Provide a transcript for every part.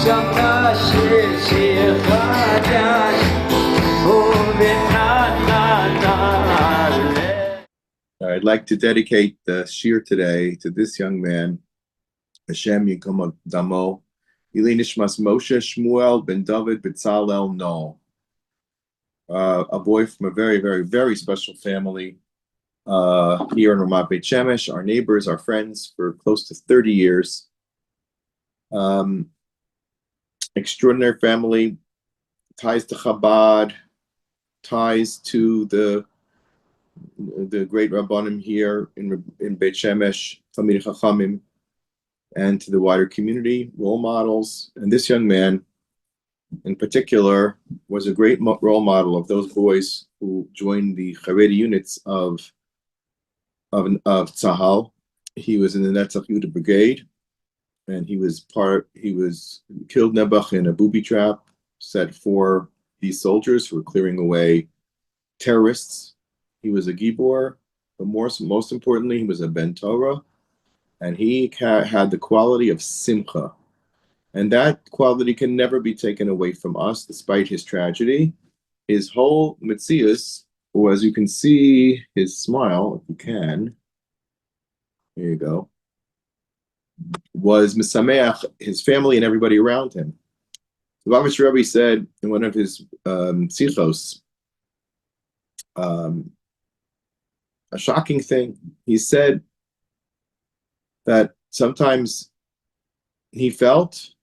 שמע שיר חדש I'd like to dedicate the shir today to this young man, Hashem Yinkom Damo, Ili Nishmas Moshe Shmuel ben David B'Tzalel Noll, a boy from a very, very, very special family here in Ramat Beit Shemesh, our neighbors, our friends for close to 30 years. Extraordinary family, ties to Chabad, ties to the great Rabbanim here in Beit Shemesh, Talmidei Chachamim, and to the wider community, role models. And this young man, in particular, was a great role model of those boys who joined the Haredi units of Tzahal. He was in the Netzach Yehuda Brigade, and he was killed Nebuch in a booby trap set for these soldiers who were clearing away terrorists. He was a Gibor, but most importantly, he was a Ben Torah, and he had the quality of Simcha. And that quality can never be taken away from us, despite his tragedy. His whole Metzius, or as you can see, his smile, if you can, here you go, was Misameach, his family and everybody around him. The Rabbi said in one of his sichos, a shocking thing. He said that sometimes he felt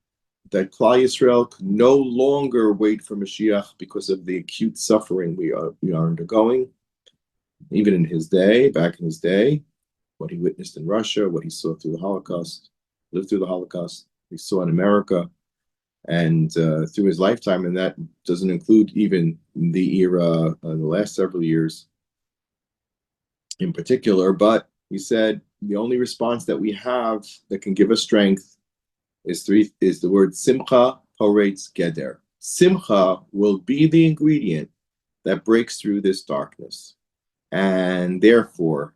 that Klal Yisrael could no longer wait for Mashiach because of the acute suffering we are undergoing. Even in his day, back in his day, what he witnessed in Russia, what he saw through the Holocaust, lived through the Holocaust, he saw in America, and through his lifetime, and that doesn't include even the era in the last several years in particular. But he said the only response that we have that can give us strength is the word Simcha Poretz Geder. Simcha will be the ingredient that breaks through this darkness. And therefore,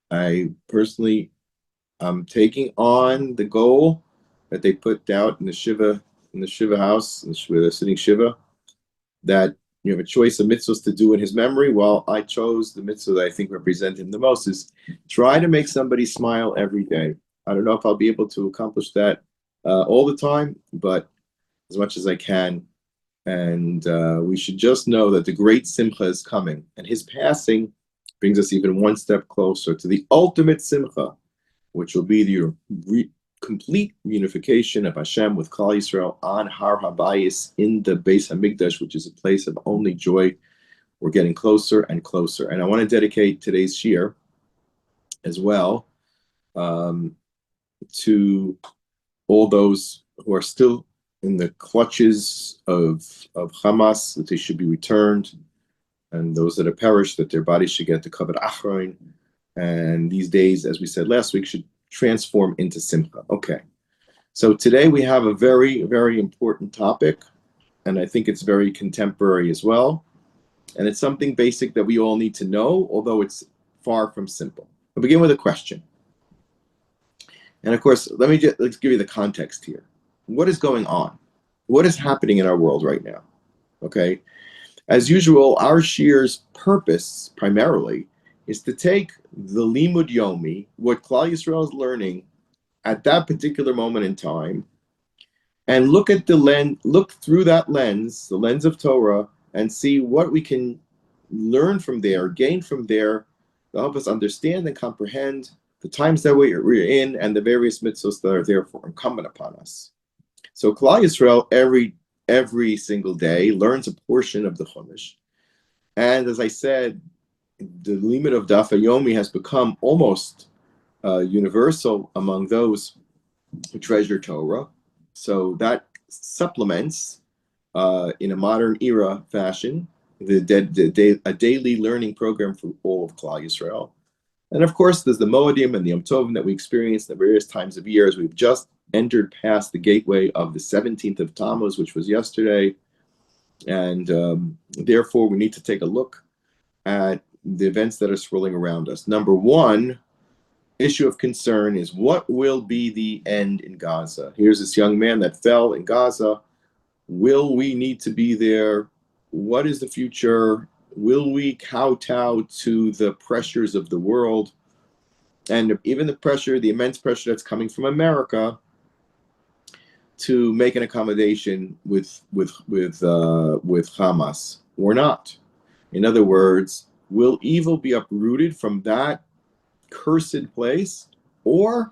I personally am taking on the goal that they put out in the Shiva house, where they're sitting Shiva, that you have a choice of mitzvahs to do in his memory. Well, I chose the mitzvah that I think represent him the most, is try to make somebody smile every day. I don't know if I'll be able to accomplish that all the time, but as much as I can. And we should just know that the great Simcha is coming, and his passing brings us even one step closer to the ultimate Simcha, which will be the complete unification of Hashem with Klal Yisrael on Har HaBayis in the Beis HaMikdash, which is a place of only joy. We're getting closer and closer. And I want to dedicate today's shir as well to all those who are still in the clutches of Hamas, that they should be returned, and those that have perished, that their bodies should get the kavod achron. And these days, as we said last week, should transform into Simcha. Okay, so today we have a very, very important topic, and I think it's very contemporary as well. And it's something basic that we all need to know, although it's far from simple. I'll begin with a question. And of course, let's give you the context here. What is going on? What is happening in our world right now? Okay, as usual, our shir's purpose primarily is to take the limud yomi, what Klal Yisrael is learning at that particular moment in time, and look through that lens, the lens of Torah, and see what we can learn from there, gain from there, to help us understand and comprehend the times that we're in and the various mitzvahs that are therefore incumbent upon us. So Klal Yisrael every single day learns a portion of the Chumash, and as I said, the limit of Daf Yomi has become almost universal among those who treasure Torah. So that supplements, in a modern era fashion, a daily learning program for all of Klal Yisrael. And of course, there's the Moedim and the Yom Tovim that we experience at various times of years. We've just entered past the gateway of the 17th of Tammuz, which was yesterday. And therefore, we need to take a look at the events that are swirling around us. Number one issue of concern is what will be the end in Gaza? Here's this young man that fell in Gaza. Will we need to be there? What is the future? Will we kowtow to the pressures of the world? And even the immense pressure that's coming from America to make an accommodation with Hamas or not? In other words, will evil be uprooted from that cursed place, or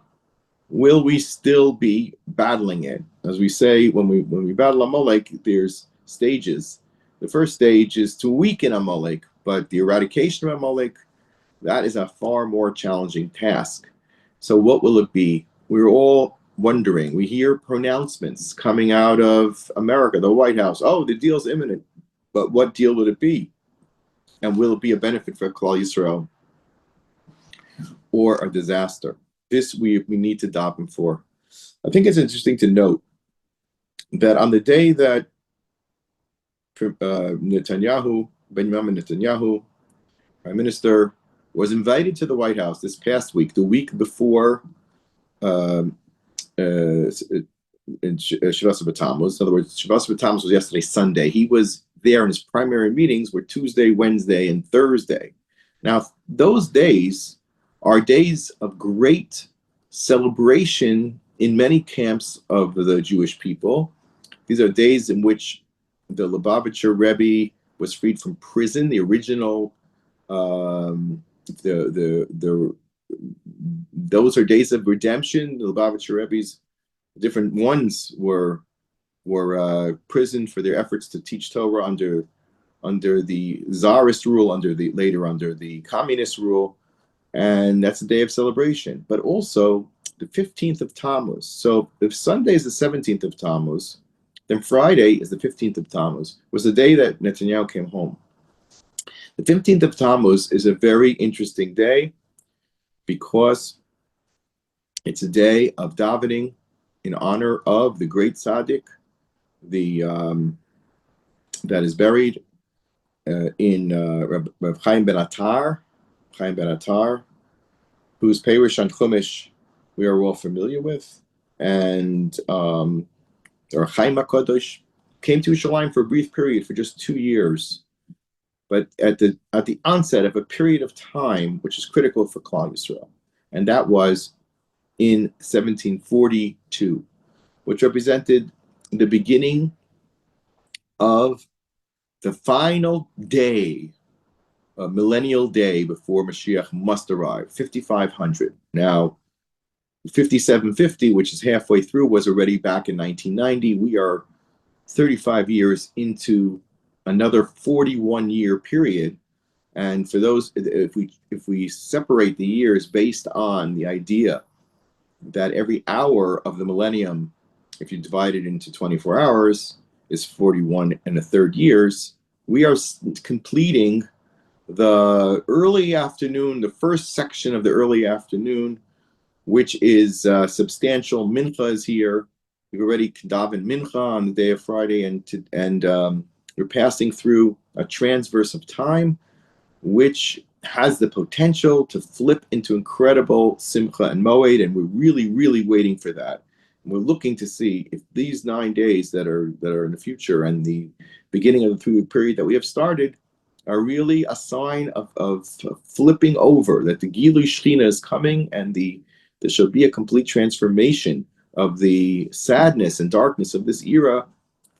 will we still be battling it? As we say, when we battle Amalek, there's stages. The first stage is to weaken Amalek, but the eradication of Amalek, that is a far more challenging task. So what will it be? We're all wondering. We hear pronouncements coming out of America, the White House. Oh, the deal's imminent. But what deal will it be? And will it be a benefit for Klal Yisrael or a disaster? This we need to daven for. I think it's interesting to note that on the day that Netanyahu, Benjamin Netanyahu, Prime Minister, was invited to the White House this past week, the week before in Shavas B'Tammuz. In other words, Shavas B'Tammuz was yesterday, Sunday. He was there, and his primary meetings were Tuesday, Wednesday, and Thursday. Now, those days are days of great celebration in many camps of the Jewish people. These are days in which the Lubavitcher Rebbe was freed from prison. The original, those are days of redemption. The Lubavitcher Rebbe's different ones were prisoned for their efforts to teach Torah under the Tsarist rule, later under the communist rule. And that's a day of celebration, but also the 15th of Tammuz. So if Sunday is the 17th of Tammuz, then Friday is the 15th of Tammuz, was the day that Netanyahu came home. The 15th of Tammuz is a very interesting day because it's a day of davening in honor of the great tzaddik, that is buried in Rav Chaim ben Attar, whose Perush on Chumash we are all familiar with, and Chaim HaKadosh came to Yerushalayim for a brief period, for just 2 years, but at the onset of a period of time which is critical for Klal Yisrael, and that was in 1742, which represented the beginning of the final day, a millennial day before Mashiach must arrive, 5500. Now, 5750, which is halfway through, was already back in 1990. We are 35 years into another 41-year period. And for those, if we separate the years based on the idea that every hour of the millennium, if you divide it into 24 hours, is 41 and a third years, we are completing the early afternoon, the first section of the early afternoon, which is substantial. Mincha is here. We've already davened Mincha on the day of Friday, and we're passing through a transverse of time, which has the potential to flip into incredible Simcha and Moed, and we're really, really waiting for that. And we're looking to see if these 9 days that are in the future and the beginning of the 3-week period that we have started are really a sign of flipping over, that the Gilui Shechina is coming, and there shall be a complete transformation of the sadness and darkness of this era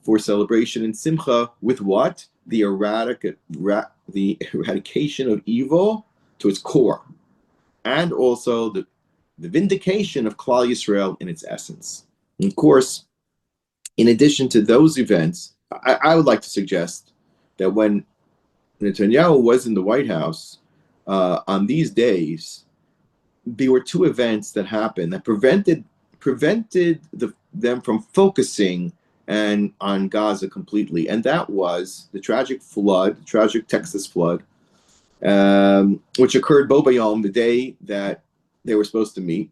for celebration and Simcha with what? The eradication of evil to its core, and also the vindication of Klal Yisrael in its essence. And of course, in addition to those events, I would like to suggest that when Netanyahu was in the White House on these days, there were 2 events that happened that prevented them from focusing on Gaza completely, and that was the tragic Texas flood, which occurred Bo Bayom, the day that they were supposed to meet,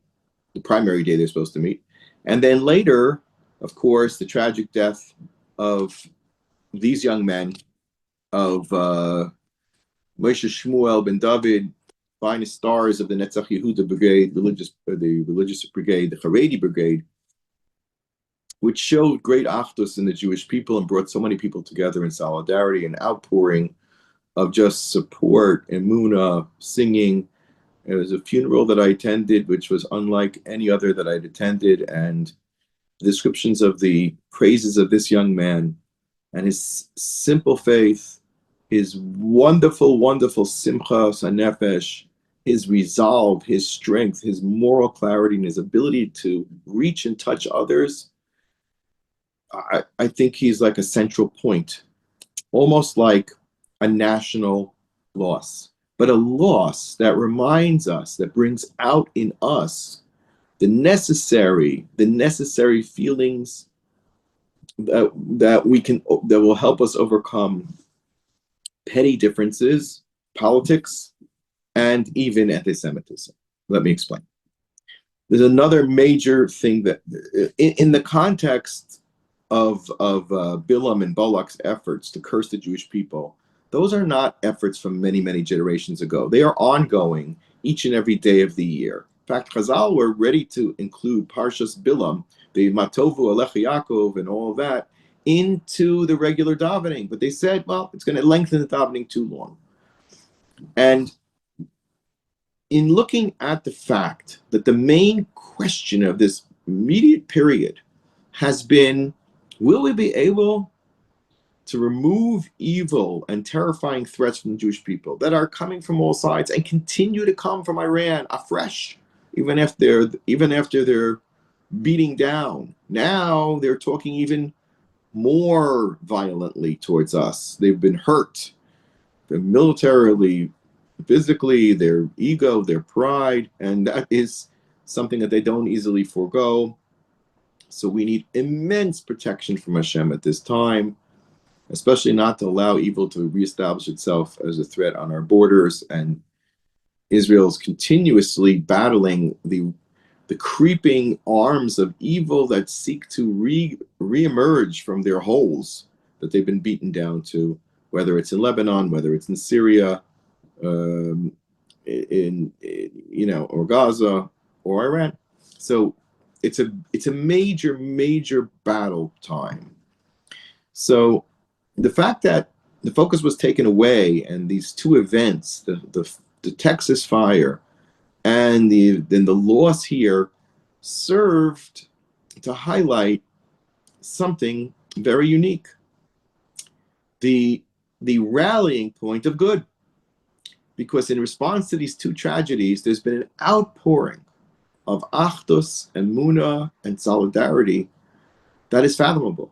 the primary day they were supposed to meet, and then later, of course, the tragic death of these young men, of Moshe, Shmuel, ben David, finest stars of the Netzach Yehuda brigade, the religious brigade, the Haredi brigade, which showed great achdus in the Jewish people and brought so many people together in solidarity and outpouring of just support, emunah, singing. It was a funeral that I attended, which was unlike any other that I'd attended, and descriptions of the praises of this young man and his simple faith, his wonderful, wonderful simcha sanefesh, his resolve, his strength, his moral clarity, and his ability to reach and touch others. I think he's like a central point, almost like a national loss, but a loss that reminds us, that brings out in us the necessary feelings that will help us overcome petty differences, politics, and even anti-Semitism. Let me explain. There's another major thing that, in the context of Bilam and Balak's efforts to curse the Jewish people, those are not efforts from many, many generations ago. They are ongoing each and every day of the year. In fact, Chazal were ready to include Parshas Bilam, the Matovu Alecha Yaakov, and all of that, into the regular davening. But they said, well, it's going to lengthen the davening too long. And in looking at the fact that the main question of this immediate period has been, will we be able to remove evil and terrifying threats from the Jewish people that are coming from all sides and continue to come from Iran afresh, even after they're beating down? Now they're talking even more violently towards us. They've been hurt, militarily, physically, their ego, their pride, and that is something that they don't easily forego. So we need immense protection from Hashem at this time, especially not to allow evil to reestablish itself as a threat on our borders. And Israel's continuously battling the creeping arms of evil that seek to re-emerge from their holes that they've been beaten down to, whether it's in Lebanon, whether it's in Syria, or Gaza or Iran. So it's a major battle time. So the fact that the focus was taken away, and these two events, the Texas fire and then the loss here, served to highlight something very unique: the rallying point of good. Because in response to these two tragedies, there's been an outpouring of achdus and emunah and solidarity that is fathomable.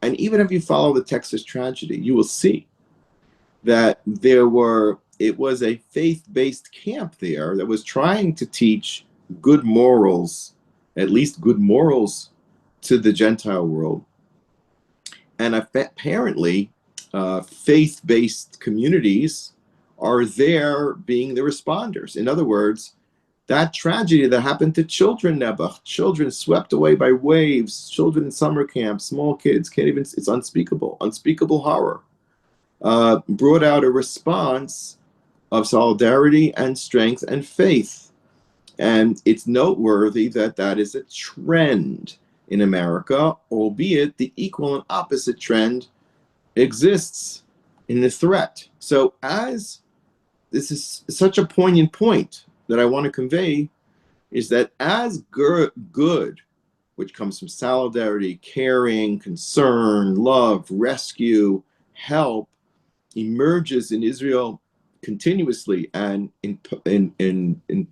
And even if you follow the Texas tragedy, you will see that it was a faith-based camp there that was trying to teach good morals, at least good morals, to the Gentile world. And apparently, faith-based communities are there being the responders. In other words, that tragedy that happened to children, Nebuch, children swept away by waves, children in summer camps, small kids, it's unspeakable horror, brought out a response of solidarity and strength and faith. And it's noteworthy that is a trend in America, albeit the equal and opposite trend exists in the threat. So as this is such a poignant point that I want to convey, is that as good, which comes from solidarity, caring, concern, love, rescue, help, emerges in Israel continuously and in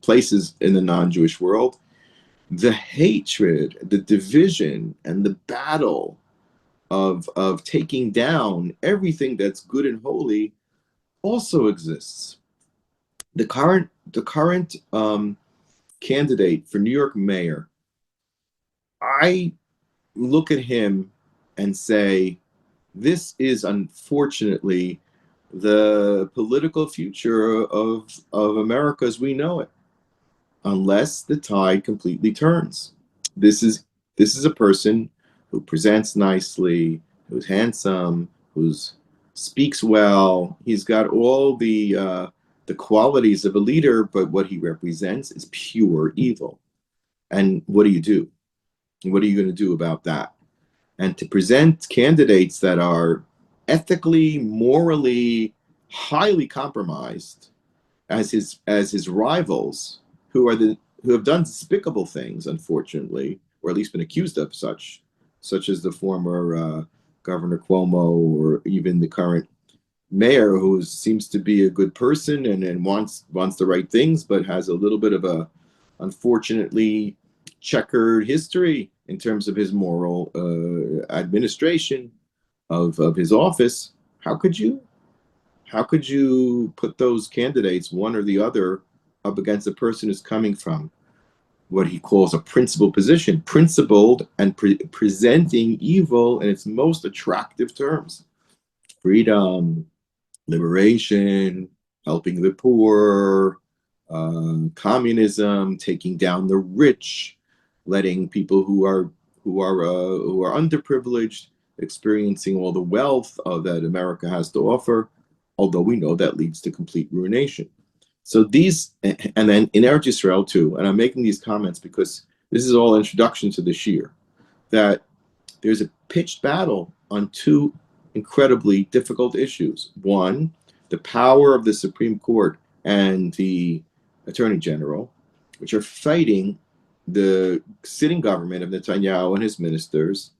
places in the non-Jewish world, the hatred, the division, and the battle of taking down everything that's good and holy also exists. The current candidate for New York mayor, I look at him and say, this is unfortunately the political future of America as we know it, unless the tide completely turns. This is a person who presents nicely, who's handsome, who speaks well. He's got all the the qualities of a leader, but what he represents is pure evil. And what do you do? What are you going to do about that? And to present candidates that are ethically, morally, highly compromised as his rivals, who have done despicable things, unfortunately, or at least been accused of such as the former Governor Cuomo, or even the current mayor, who seems to be a good person and wants the right things, but has a little bit of a, unfortunately, checkered history in terms of his moral administration of his office. How could you put those candidates, one or the other, up against a person who's coming from what he calls a principled position, principled and presenting evil in its most attractive terms: freedom, liberation, helping the poor, communism, taking down the rich, letting people who are underprivileged experiencing all the wealth that America has to offer, although we know that leads to complete ruination. So these, and then in Eretz Yisrael too, and I'm making these comments because this is all introduction to this year, that there's a pitched battle on two incredibly difficult issues. One, the power of the Supreme Court and the Attorney General, which are fighting the sitting government of Netanyahu and his ministers,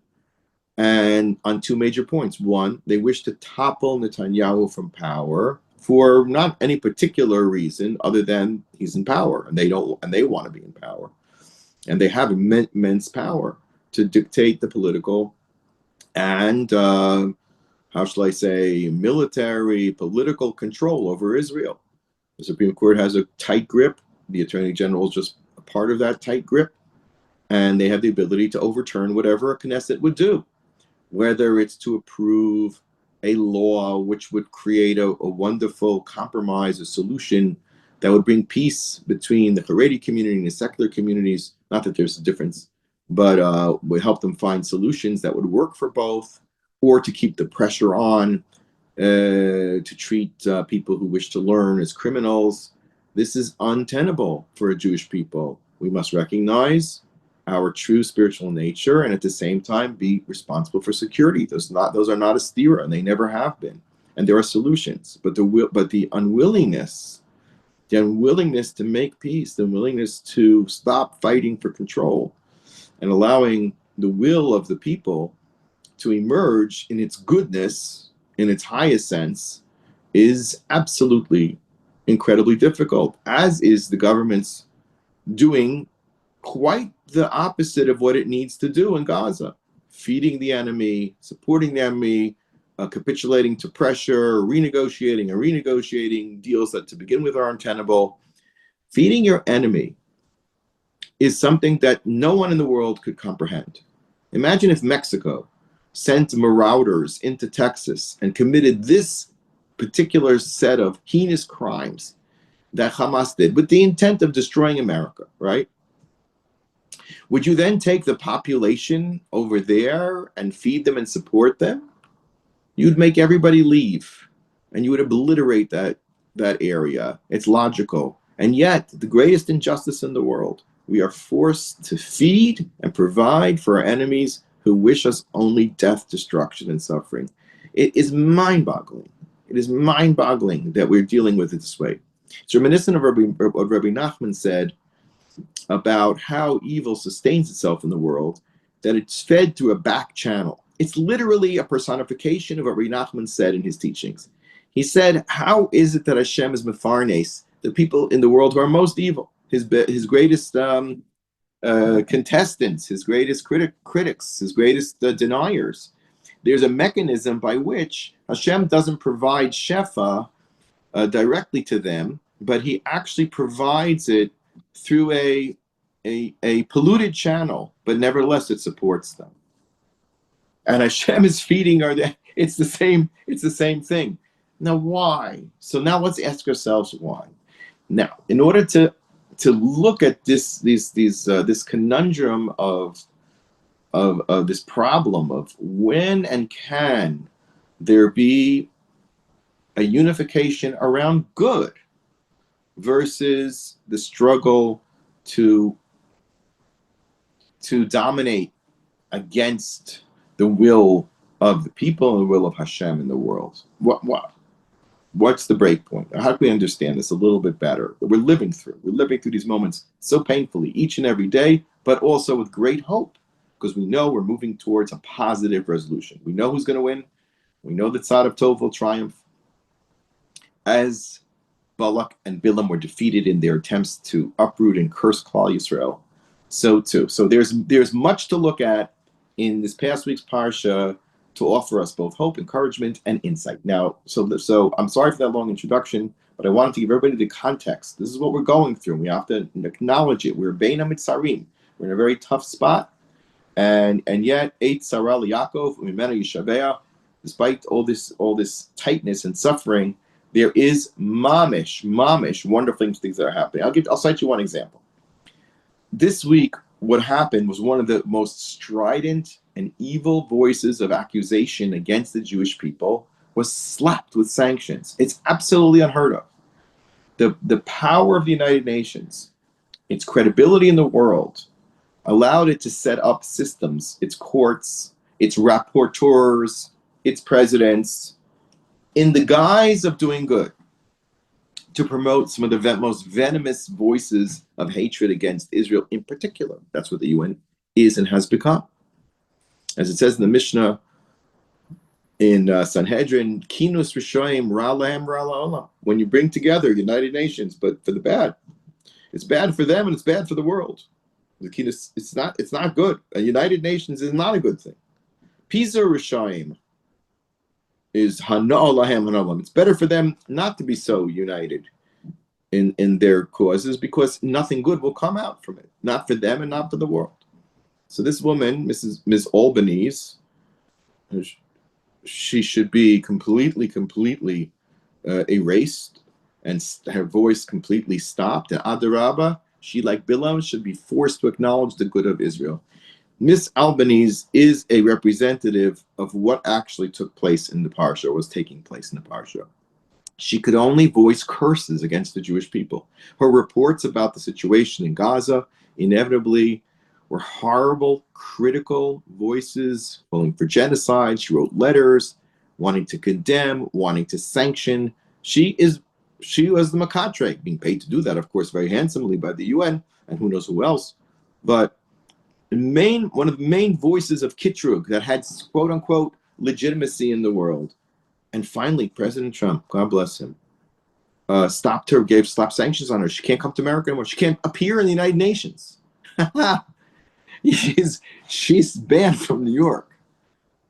and on two major points. One, they wish to topple Netanyahu from power for not any particular reason other than he's in power, and they want to be in power, and they have immense power to dictate the political and how shall I say, military, political control over Israel. The Supreme Court has a tight grip. The Attorney General is just a part of that tight grip, and they have the ability to overturn whatever a Knesset would do, whether it's to approve a law which would create a wonderful compromise, a solution that would bring peace between the Haredi community and the secular communities. Not that there's a difference, but would help them find solutions that would work for both, or to keep the pressure on to treat people who wish to learn as criminals. This is untenable for a Jewish people. We must recognize our true spiritual nature, and at the same time be responsible for security. Those are not a stira, and they never have been. And there are solutions, but the unwillingness to make peace, the willingness to stop fighting for control, and allowing the will of the people to emerge in its goodness, in its highest sense, is absolutely incredibly difficult, as is the government's doing quite the opposite of what it needs to do in Gaza: feeding the enemy, supporting the enemy, capitulating to pressure, renegotiating deals that to begin with are untenable. Feeding your enemy is something that no one in the world could comprehend. Imagine if Mexico sent marauders into Texas and committed this particular set of heinous crimes that Hamas did with the intent of destroying America, right? Would you then take the population over there and feed them and support them? You'd make everybody leave, and you would obliterate that area. It's logical. And yet, the greatest injustice in the world, we are forced to feed and provide for our enemies who wish us only death, destruction, and suffering. It is mind-boggling. It is mind-boggling that we're dealing with it this way. It's reminiscent of what Rabbi Nachman said about how evil sustains itself in the world, that it's fed through a back channel. It's literally a personification of what Rabbi Nachman said in his teachings. He said, how is it that Hashem is mefarnes the people in the world who are most evil, his greatest contestants, his greatest critics, his greatest deniers? There's a mechanism by which Hashem doesn't provide shefa directly to them, but he actually provides it through a polluted channel, but nevertheless it supports them. And Hashem is feeding it's the same thing. Now why? So now let's ask ourselves why. Now, in order to look at this conundrum of this problem of when and can there be a unification around good, versus the struggle to dominate against the will of the people and the will of Hashem in the world. What's the break point? How can we understand this a little bit better? We're living through these moments so painfully each and every day, but also with great hope, because we know we're moving towards a positive resolution. We know who's going to win. We know that Tzad of Tov will triumph. As Balak and Bilam were defeated in their attempts to uproot and curse Klal Yisrael, so too. So there's much to look at in this past week's parsha to offer us both hope, encouragement, and insight. Now, so I'm sorry for that long introduction, but I wanted to give everybody the context. This is what we're going through. We have to acknowledge it. We're Bein HaMitzarim. We're in a very tough spot, and yet Eit Sarah Yaakov Umimena Yishavea. Despite all this tightness and suffering, there is mamish wonderful things that are happening. I'll cite you one example. This week, what happened was one of the most strident and evil voices of accusation against the Jewish people was slapped with sanctions. It's absolutely unheard of. The power of the United Nations, its credibility in the world, allowed it to set up systems, its courts, its rapporteurs, its presidents, in the guise of doing good, to promote some of the most venomous voices of hatred against Israel in particular. That's what the UN is and has become. As it says in the Mishnah in Sanhedrin, Kinus Rishoim Ra Lahem Ra La'olam. When you bring together the United Nations, but for the bad, it's bad for them and it's bad for the world. The Kinus, it's not good. A United Nations is not a good thing. Pisa Rishoim is Hana Lahem Hanalam. It's better for them not to be so united in their causes, because nothing good will come out from it, not for them and not for the world. So this woman, Ms. Albanese, she should be completely erased and her voice completely stopped. And Adarabba, she, like Bilam, should be forced to acknowledge the good of Israel. Miss Albanese is a representative of what actually took place in the parsha, was taking place in the parsha. She could only voice curses against the Jewish people. Her reports about the situation in Gaza inevitably were horrible, critical voices calling for genocide. She wrote letters wanting to condemn, wanting to sanction. She was the Makatre, being paid to do that, of course, very handsomely by the UN and who knows who else. But one of the main voices of Kitrug that had quote unquote legitimacy in the world. And finally, President Trump, God bless him, stopped her, slapped sanctions on her. She can't come to America anymore. She can't appear in the United Nations. She's banned from New York.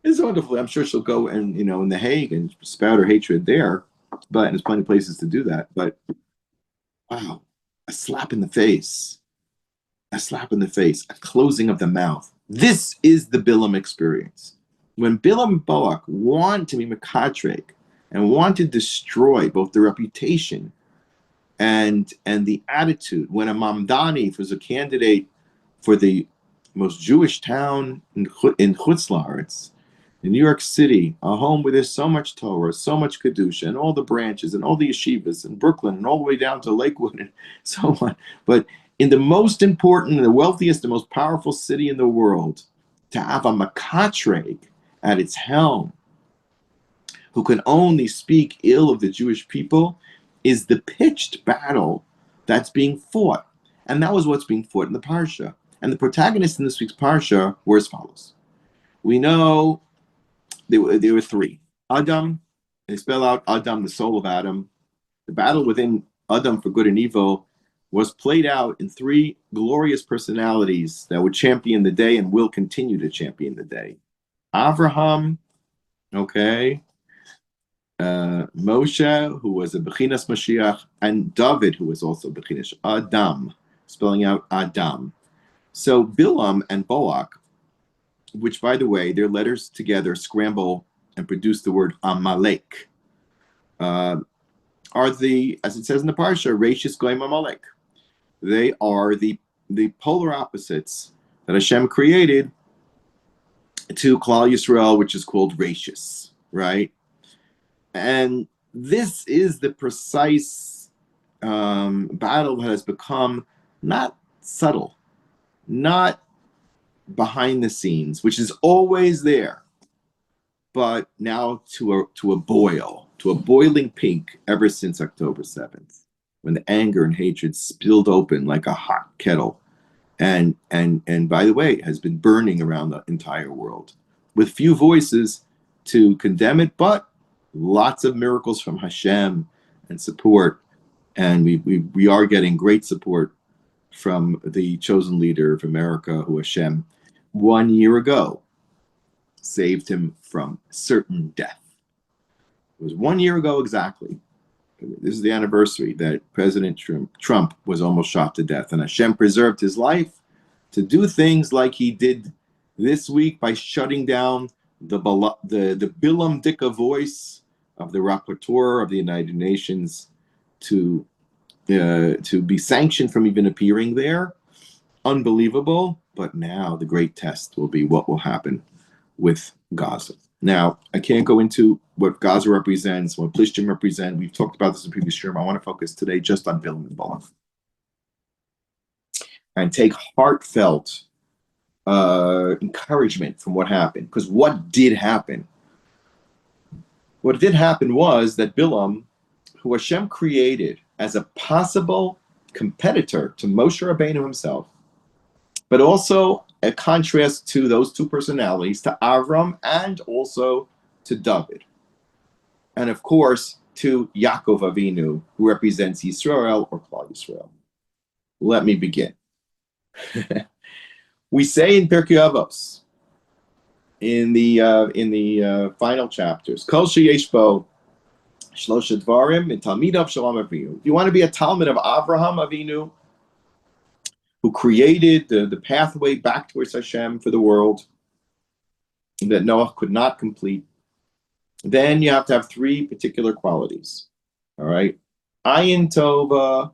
It's wonderful. I'm sure she'll go and in The Hague and spout her hatred there. But there's plenty of places to do that. But wow, a slap in the face. A slap in the face, a closing of the mouth. This is the Bilam experience. When Bilam and Balak want to be Mekatrek and want to destroy both the reputation and the attitude, when a Mamdani was a candidate for the most Jewish town in Chutz La'aretz, in New York City, a home where there's so much Torah, so much Kedusha, and all the branches, and all the yeshivas, and Brooklyn, and all the way down to Lakewood, and so on. But in the most important, the wealthiest, the most powerful city in the world, to have a Mekatreg at its helm, who can only speak ill of the Jewish people, is the pitched battle that's being fought. And that was what's being fought in the Parsha. And the protagonists in this week's Parsha were as follows. We know there were three. Adam, they spell out Adam, the soul of Adam. The battle within Adam for good and evil was played out in three glorious personalities that would champion the day and will continue to champion the day. Avraham, okay, Moshe, who was a Bechinas Mashiach, and David, who was also Bechinas Adam, spelling out Adam. So Bilam and Balak, which, by the way, their letters together scramble and produce the word Amalek, are the, as it says in the Parsha, Rashis Goyim Amalek. They are the polar opposites that Hashem created to Klal Yisrael, which is called Rashis, right? And this is the precise battle that has become not subtle, not behind the scenes, which is always there, but now to a boiling pink ever since October 7th, when the anger and hatred spilled open like a hot kettle, and by the way, has been burning around the entire world, with few voices to condemn it, but lots of miracles from Hashem and support, and we are getting great support from the chosen leader of America, who Hashem 1 year ago saved him from certain death. It was 1 year ago exactly. This is the anniversary that President Trump was almost shot to death, and Hashem preserved his life to do things like he did this week by shutting down the Bilam Dika voice of the rapporteur of the United Nations to be sanctioned from even appearing there. Unbelievable. But now the great test will be what will happen with Gaza. Now, I can't go into what Gaza represents, what Plishtim represent. We've talked about this in previous Shiurim. I want to focus today just on Bilam and Bilam and take heartfelt encouragement from what happened. Because what did happen? What did happen was that Bilam, who Hashem created as a possible competitor to Moshe Rabbeinu himself, but also a contrast to those two personalities, to Avram and also to David. And of course, to Yaakov Avinu, who represents Yisrael or Klal Yisrael. Let me begin. We say in Pirkei Avos, in the final chapters, Kol sheyesh bo shlosha dvarim in Talmidav Shalom Avinu. If you want to be a Talmud of Avraham Avinu, who created the pathway back towards Hashem for the world that Noah could not complete, then you have to have three particular qualities. All right? Ayin Tova,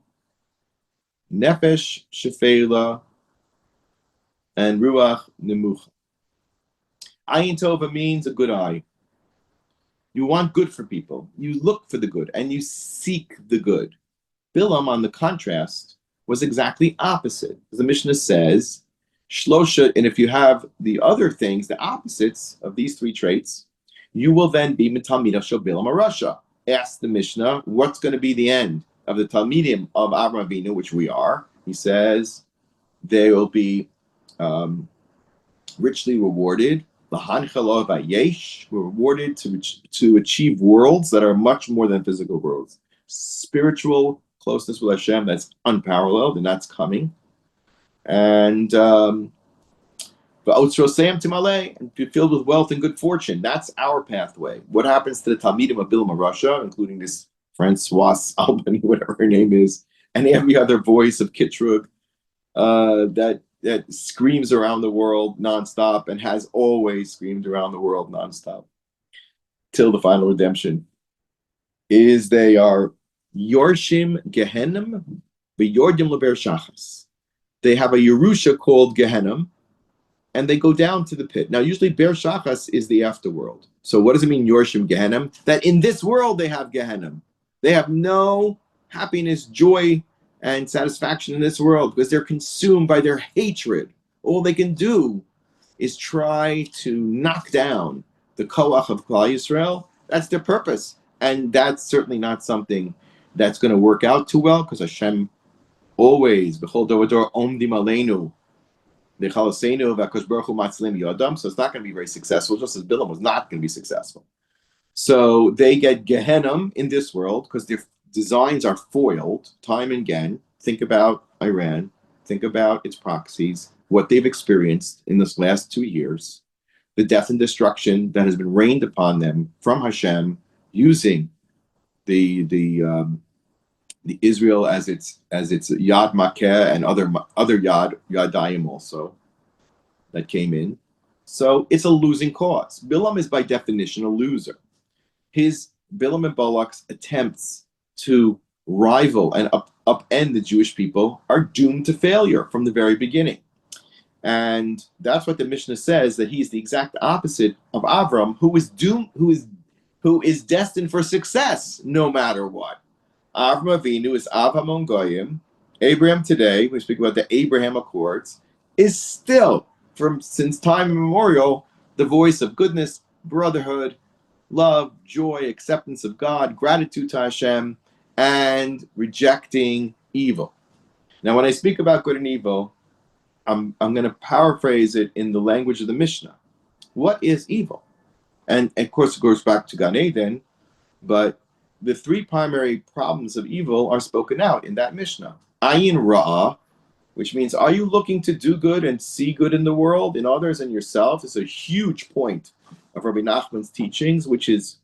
Nefesh Shefela, and Ruach Nemucha. Ayin Tova means a good eye. You want good for people. You look for the good, and you seek the good. Bilam, on the contrast, was exactly opposite. As the Mishnah says, Shlosha, and if you have the other things, the opposites of these three traits, you will then be Mitalmida Shel Bilam HaRasha. Ask the Mishnah, what's going to be the end of the Talmidim of Avraham Avinu, which we are? He says, they will be richly rewarded. Lahanchalo Vayesh, we're rewarded to achieve worlds that are much more than physical worlds. Spiritual closeness with Hashem that's unparalleled, and that's coming. And and be filled with wealth and good fortune. That's our pathway. What happens to the Talmidim of Bilam HaRasha, including this Francoise Albany, whatever her name is, and every other voice of Kitrug that screams around the world nonstop and has always screamed around the world nonstop till the final redemption, is they are Yorshim Gehenim v'Yordim Leber Shachas. They have a Yerusha called Gehenim, and they go down to the pit. Now, usually Ber Shachas is the afterworld. So what does it mean, Yorshim Gehenim? That in this world they have Gehenim. They have no happiness, joy, and satisfaction in this world because they're consumed by their hatred. All they can do is try to knock down the Koach of Klal Yisrael. That's their purpose. And that's certainly not something that's going to work out too well, because Hashem always, B'chol dor v'dor omdim aleinu, v'chaloseinu v'akadosh baruch hu matzlim yodam. So it's not going to be very successful, just as Bilam was not going to be successful. So they get Gehenim in this world because their designs are foiled time and again. Think about Iran. Think about its proxies, what they've experienced in this last 2 years, the death and destruction that has been rained upon them from Hashem using the Israel as its Yad Makeh and other Yadayim also that came in. So it's a losing cause. Bilam is by definition a loser. His Bilam and Balak's attempts to rival and upend the Jewish people are doomed to failure from the very beginning. And that's what the Mishnah says, that he's the exact opposite of Avram, who is destined for success no matter what. Avram Avinu is Av Hamon Goyim. Abraham today, we speak about the Abraham Accords, is still, since time immemorial, the voice of goodness, brotherhood, love, joy, acceptance of God, gratitude to Hashem, and rejecting evil. Now, when I speak about good and evil, I'm going to paraphrase it in the language of the Mishnah. What is evil? And of course, it goes back to Gan Eden, but the three primary problems of evil are spoken out in that Mishnah. Ayin Ra'ah, which means, are you looking to do good and see good in the world, in others, and yourself? It's a huge point of Rabbi Nachman's teachings, which is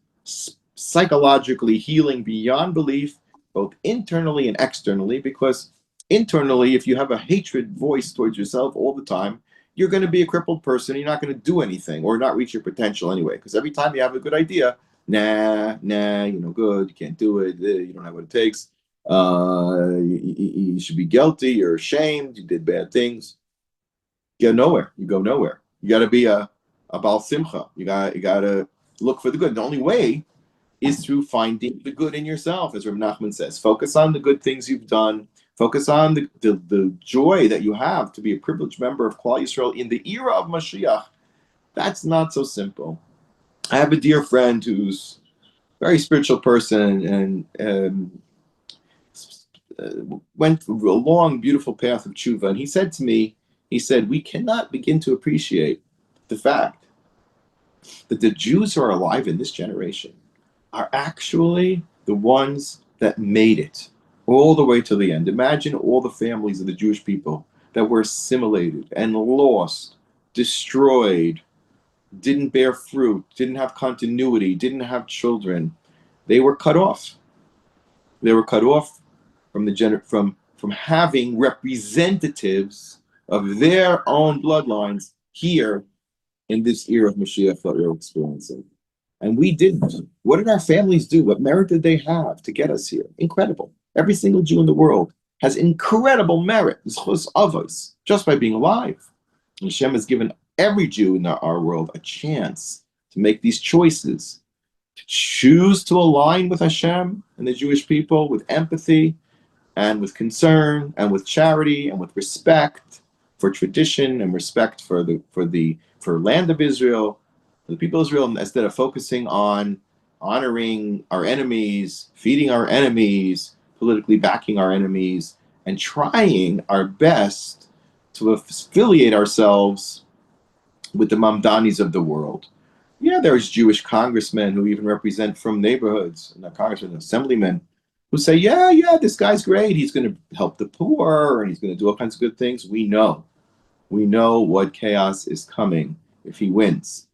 psychologically healing beyond belief, both internally and externally, because internally, if you have a hatred voice towards yourself all the time, you're going to be a crippled person. You're not going to do anything or not reach your potential anyway, because every time you have a good idea, you're no good, you can't do it, you don't have what it takes. You should be guilty, you're ashamed, you did bad things. You go nowhere. You got to be a Baal Simcha. You got to look for the good. The only way is through finding the good in yourself, as Rabbi Nachman says. Focus on the good things you've done. Focus on the joy that you have to be a privileged member of Klal Yisrael in the era of Mashiach. That's not so simple. I have a dear friend who's a very spiritual person and went through a long, beautiful path of tshuva. And he said to me, we cannot begin to appreciate the fact that the Jews who are alive in this generation are actually the ones that made it all the way to the end. Imagine all the families of the Jewish people that were assimilated and lost, destroyed, didn't bear fruit, didn't have continuity, didn't have children. They were cut off. They were cut off from having representatives of their own bloodlines here in this era of Mashiach that we're experiencing. And we didn't. What did our families do? What merit did they have to get us here? Incredible. Every single Jew in the world has incredible merit, just by being alive. And Hashem has given every Jew in our world a chance to make these choices, to choose to align with Hashem and the Jewish people with empathy and with concern and with charity and with respect for tradition and respect for land of Israel, for the people of Israel, instead of focusing on honoring our enemies, feeding our enemies, politically backing our enemies, and trying our best to affiliate ourselves with the Mamdanis of the world. Yeah, there's Jewish congressmen who even represent from neighborhoods, not congressmen, assemblymen, who say, yeah, this guy's great. He's going to help the poor, and he's going to do all kinds of good things. We know what chaos is coming if he wins.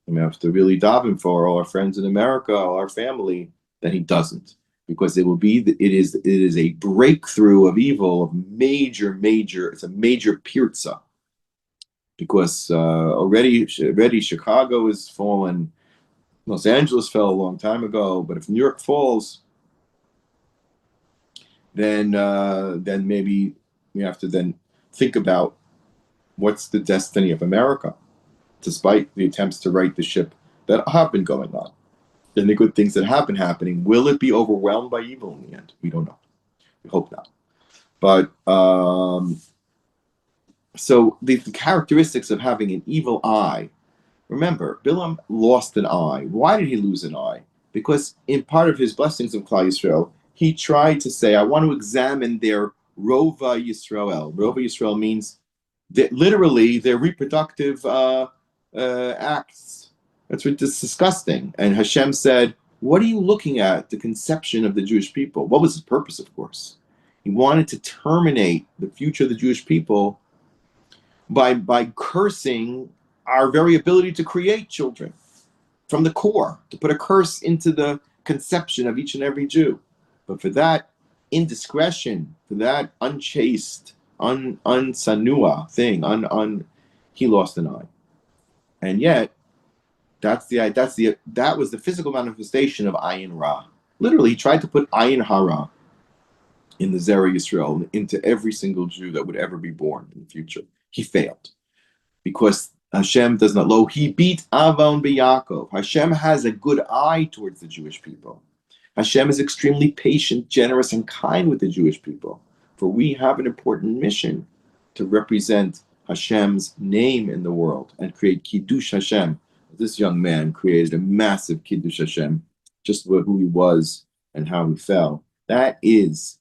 And we have to really daven for all our friends in America, all our family, that he doesn't, because it is a breakthrough of evil of major. It's a major pirza, because already Chicago has fallen, Los Angeles fell a long time ago, but if New York falls, then maybe we have to then think about what's the destiny of America, despite the attempts to right the ship that have been going on. And the good things that have been happening, will it be overwhelmed by evil in the end? We don't know. We hope not. But so the characteristics of having an evil eye. Remember, Bilam lost an eye. Why did he lose an eye? Because in part of his blessings of Klal Yisrael, he tried to say, I want to examine their Rova Yisrael. Rova Yisrael means that literally their reproductive acts. That's disgusting. And Hashem said, what are you looking at? The conception of the Jewish people. What was his purpose, of course? He wanted to terminate the future of the Jewish people by cursing our very ability to create children from the core, to put a curse into the conception of each and every Jew. But for that indiscretion, for that unchaste, unsanua thing, he lost an eye. And yet, that was the physical manifestation of Ayin Ra. Literally, he tried to put Ayin Hara in the Zera Yisrael, into every single Jew that would ever be born in the future. He failed. Because Hashem does not he beat Avon B'Yaakov. Hashem has a good eye towards the Jewish people. Hashem is extremely patient, generous, and kind with the Jewish people, for we have an important mission to represent Hashem's name in the world and create Kiddush Hashem. This young man created a massive Kiddush Hashem, just who he was and how he fell. That is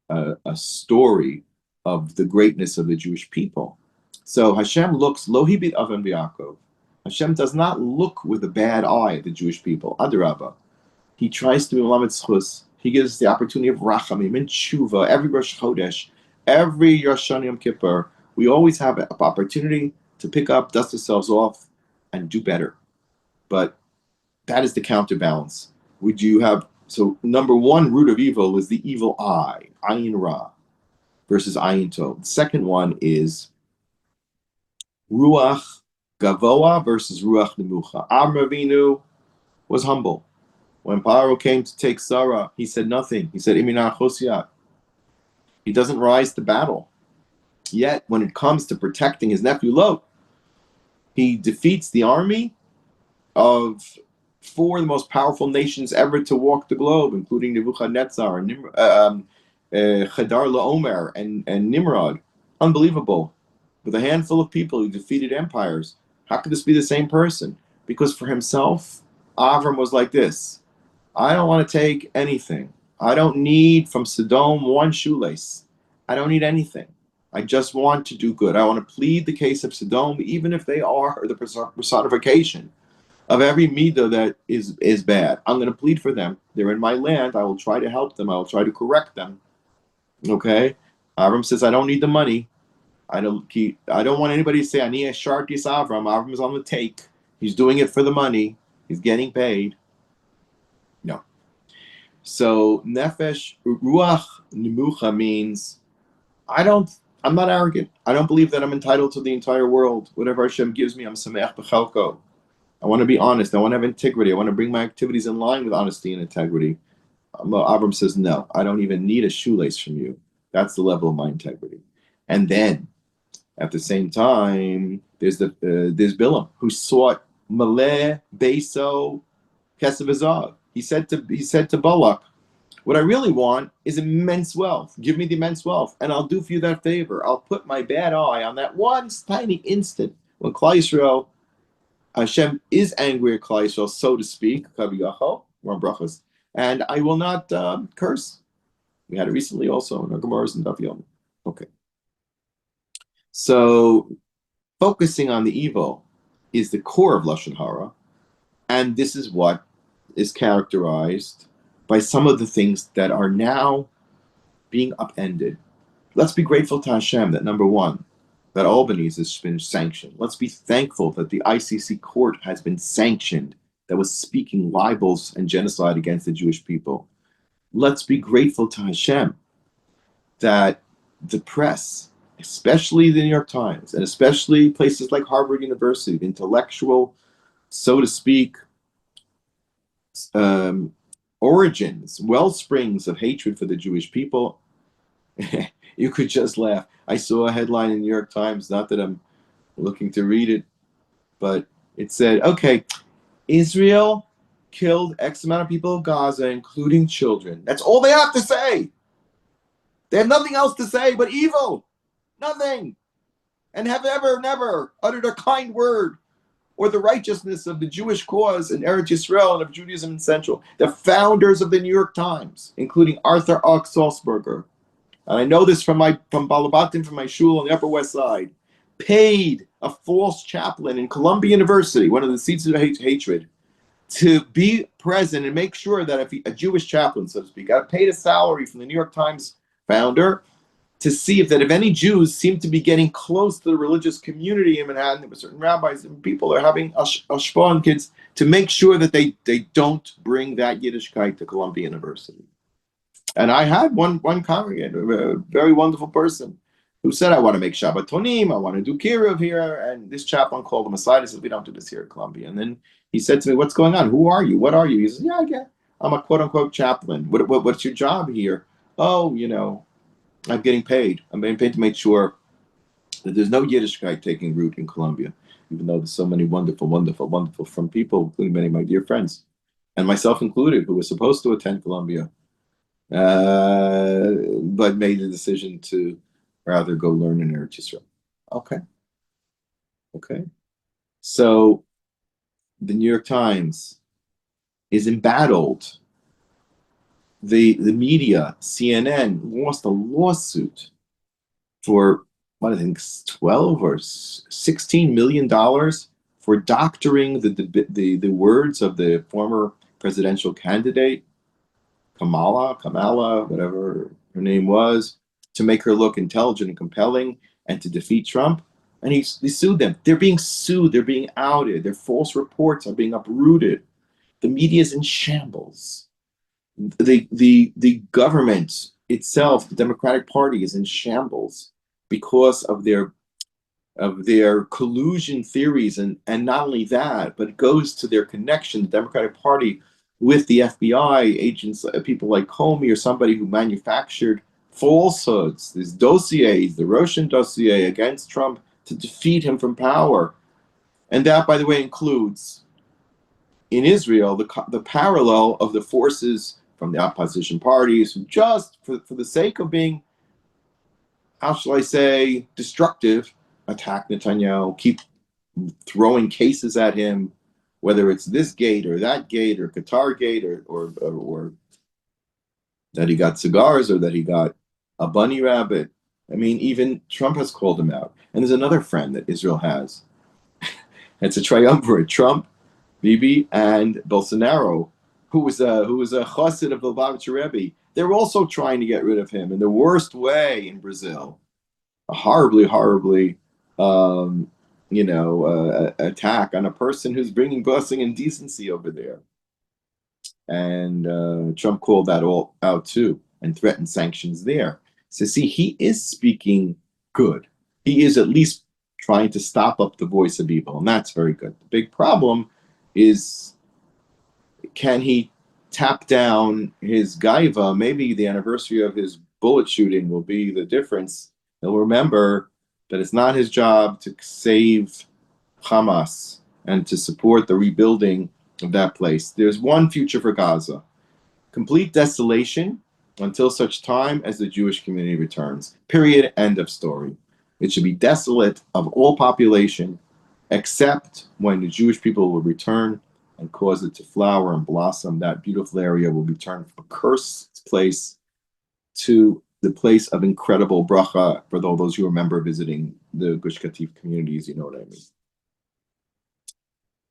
a story of the greatness of the Jewish people. So Hashem looks, lo hibit avam v'Yaakov. Hashem does not look with a bad eye at the Jewish people. Adarabah. He tries to be Melamed Zchus. He gives us the opportunity of Rachamim and Tshuva, every Rosh Chodesh, every Rosh Hashanah Yom Kippur. We always have an opportunity to pick up, dust ourselves off, and do better. But that is the counterbalance. So number one root of evil is the evil eye, Ayin Ra, versus Ayin Tov. The second one is Ruach Gavoa versus Ruach Nemucha. Avram Avinu was humble. When Paro came to take Sarah, he said nothing. He said, Imina Chosiyat. He doesn't rise to battle. Yet, when it comes to protecting his nephew Lot, he defeats the army of four of the most powerful nations ever to walk the globe, including Nebuchadnezzar, and Chedar Laomer, and Nimrod. Unbelievable. With a handful of people, he defeated empires. How could this be the same person? Because for himself, Avram was like this. I don't want to take anything. I don't need from Sodom one shoelace. I don't need anything. I just want to do good. I want to plead the case of Sodom, even if they are the personification of every midah that is bad. I'm going to plead for them. They're in my land. I will try to help them. I will try to correct them. Okay? Avram says, I don't need the money. I don't want anybody to say, Ani Shartis Avram. Avram is on the take. He's doing it for the money. He's getting paid. No. So nefesh ruach nemucha means I'm not arrogant. I don't believe that I'm entitled to the entire world. Whatever Hashem gives me, I'm sameach b'chalko. I want to be honest. I want to have integrity. I want to bring my activities in line with honesty and integrity. Avram says, no, I don't even need a shoelace from you. That's the level of my integrity. And then, at the same time, there's Bilam, who sought maleh beso kesav hazav. He said to Balak, what I really want is immense wealth. Give me the immense wealth, and I'll do for you that favor. I'll put my bad eye on that one tiny instant when Klal Yisrael, Hashem is angry at Klal Yisrael, so to speak, and I will not curse. We had it recently also in our Gemaras and Daf Yomi. Okay. So focusing on the evil is the core of Lashon Hara, and this is what is characterized by some of the things that are now being upended. Let's be grateful to Hashem that, number one, that Albany's has been sanctioned. Let's be thankful that the ICC court has been sanctioned that was speaking libels and genocide against the Jewish people. Let's be grateful to Hashem that the press, especially the New York Times, and especially places like Harvard University, the intellectual, so to speak, origins, well springs of hatred for the Jewish people. You could just laugh. I saw a headline in the New York Times, not that I'm looking to read it, but it said, okay, Israel killed X amount of people of Gaza, including children. That's all they have to say. They have nothing else to say but evil. Nothing. And have ever, never uttered a kind word or the righteousness of the Jewish cause in Eretz Yisrael and of Judaism in Central. The founders of the New York Times, including Arthur Och Salzberger, and I know this from Balabatim, from my shul on the Upper West Side, paid a false chaplain in Columbia University, one of the seats of hatred, to be present and make sure that if a Jewish chaplain, so to speak, got paid a salary from the New York Times founder to see if any Jews seem to be getting close to the religious community in Manhattan. There were certain rabbis and people are having ashpah on kids to make sure that they don't bring that Yiddishkeit to Columbia University. And I had one congregant, a very wonderful person, who said, I want to make Shabbatonim, I want to do Kiruv here. And this chaplain called him aside and said, we don't do this here at Columbia. And then he said to me, what's going on? Who are you? What are you? He said, I'm a quote-unquote chaplain. What's your job here? Oh, I'm getting paid. I'm getting paid to make sure that there's no Yiddishkeit taking root in Columbia, even though there's so many wonderful, wonderful, wonderful from people, including many of my dear friends. and myself included, who was supposed to attend Columbia, but made the decision to rather go learn in Eretz Yisrael. Okay. So the New York Times is embattled. The media, CNN, lost a lawsuit for what I think 12 or 16 million dollars for doctoring the words of the former presidential candidate Kamala, whatever her name was, to make her look intelligent and compelling and to defeat Trump. And he sued them. They're being sued. They're being outed. Their false reports are being uprooted. The media is in shambles. The government itself, the Democratic Party, is in shambles because of their collusion theories, and not only that, but it goes to their connection, the Democratic Party, with the FBI agents, people like Comey or somebody who manufactured falsehoods, these dossiers, the Russian dossier against Trump to defeat him from power. And that, by the way, includes in Israel the parallel of the forces from the opposition parties who just for the sake of being, how shall I say, destructive, attack Netanyahu, keep throwing cases at him, whether it's this gate or that gate or Qatar gate or that he got cigars or that he got a bunny rabbit. I mean, even Trump has called him out. And there's another friend that Israel has. It's a triumvirate: Trump, Bibi, and Bolsonaro, who was a chassid of the Lubavitcher Rebbe. They're also trying to get rid of him in the worst way in Brazil. A horribly attack on a person who's bringing blessing and decency over there. And Trump called that all out too and threatened sanctions there. So see, he is speaking good. He is at least trying to stop up the voice of evil, and that's very good. The big problem is, can he tap down his gaiva? Maybe the anniversary of his bullet shooting will be the difference. He'll remember that it's not his job to save Hamas and to support the rebuilding of that place. There's one future for Gaza: complete desolation until such time as the Jewish community returns. Period. End of story. It should be desolate of all population, except when the Jewish people will return and cause it to flower and blossom. That beautiful area will be turned from a cursed place to the place of incredible bracha for those who remember visiting the Gush Katif communities. You know what I mean?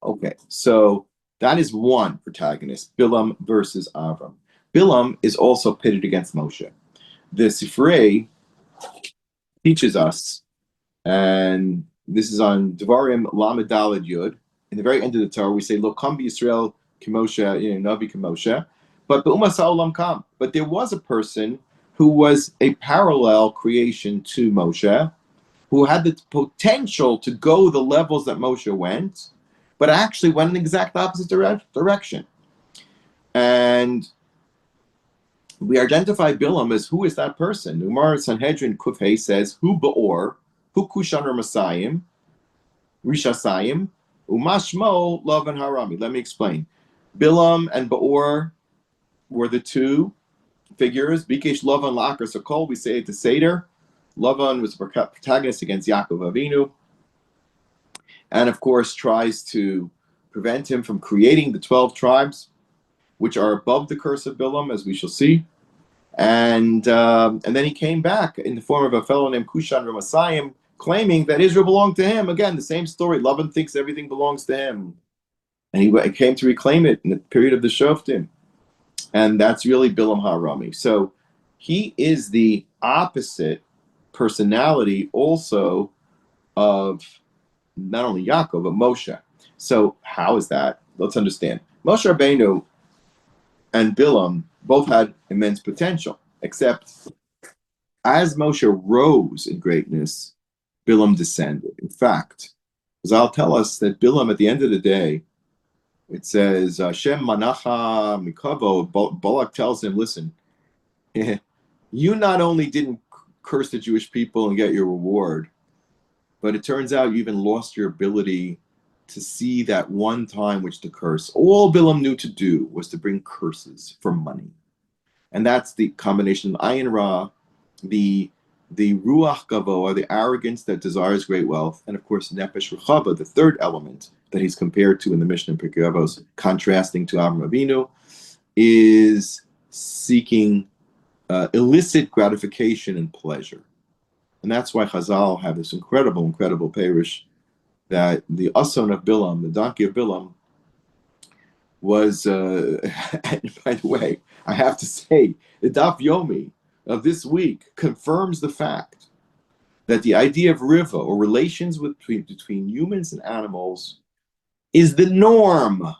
Okay, so that is one protagonist, Bilam versus Avram. Bilam is also pitted against Moshe. The Sifrei teaches us, and this is on Devarim Lamed Daled Yud. In the very end of the Torah, we say, "Lo kam b'Yisrael k'Moshe, Navi k'Moshe." But b'umas ha'olam kam. But there was a person who was a parallel creation to Moshe, who had the potential to go the levels that Moshe went, but actually went in the exact opposite direction. And we identify Bilam as, who is that person? Umar Sanhedrin Kufay says, Hu Ba'or, Hu Kushan Masayim, Rishasayim, Umashmo Lavan Harami. Let me explain. Bilam and Ba'or were the two figures. Bikesh Lavan Lakar Sakol, we say it to Seder. Lavan was the protagonist against Yaakov Avinu, and of course tries to prevent him from creating the 12 tribes, which are above the curse of Bilam, as we shall see. And then he came back in the form of a fellow named Kushan Ramasayim, claiming that Israel belonged to him. Again, the same story. Lavan thinks everything belongs to him, and he came to reclaim it in the period of the Shoftim. And that's really Bilam Harami. So he is the opposite personality also of not only Yaakov, but Moshe. So how is that? Let's understand. Moshe Rabbeinu and Bilam both had immense potential, except as Moshe rose in greatness, Bilam descended. In fact, Zal tell us that Bilam, at the end of the day, it says, Shem Manacha Mikavo, Balak tells him, listen, you not only didn't curse the Jewish people and get your reward, but it turns out you even lost your ability to see that one time which the curse, all Bilam knew to do was to bring curses for money. And that's the combination of Ayin Ra, the Ruach Gavoa, the arrogance that desires great wealth, and of course Nefesh Rechava, the third element that he's compared to in the Mishnah in Pirkei Avos, contrasting to Avraham Avinu, is seeking illicit gratification and pleasure. And that's why Chazal have this incredible parish that the Ason of Bilam, the donkey of Bilam, was, by the way, I have to say, the Daf Yomi of this week confirms the fact that the idea of riva, or relations between humans and animals, is the norm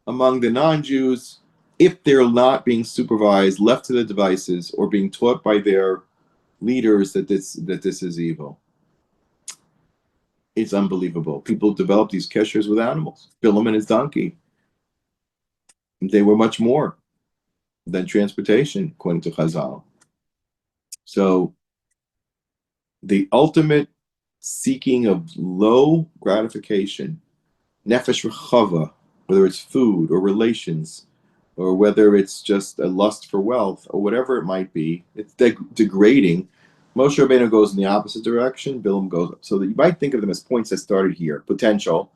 among the non-Jews if they're not being supervised, left to their devices, or being taught by their leaders that this is evil. It's unbelievable. People develop these keshers with animals. Bilam and his donkey, they were much more than transportation, according to Chazal. So the ultimate seeking of low gratification, nefesh rechava, whether it's food or relations, or whether it's just a lust for wealth, or whatever it might be, it's degrading. Moshe Rabbeinu goes in the opposite direction, Bilam goes up. So that you might think of them as points that started here, potential.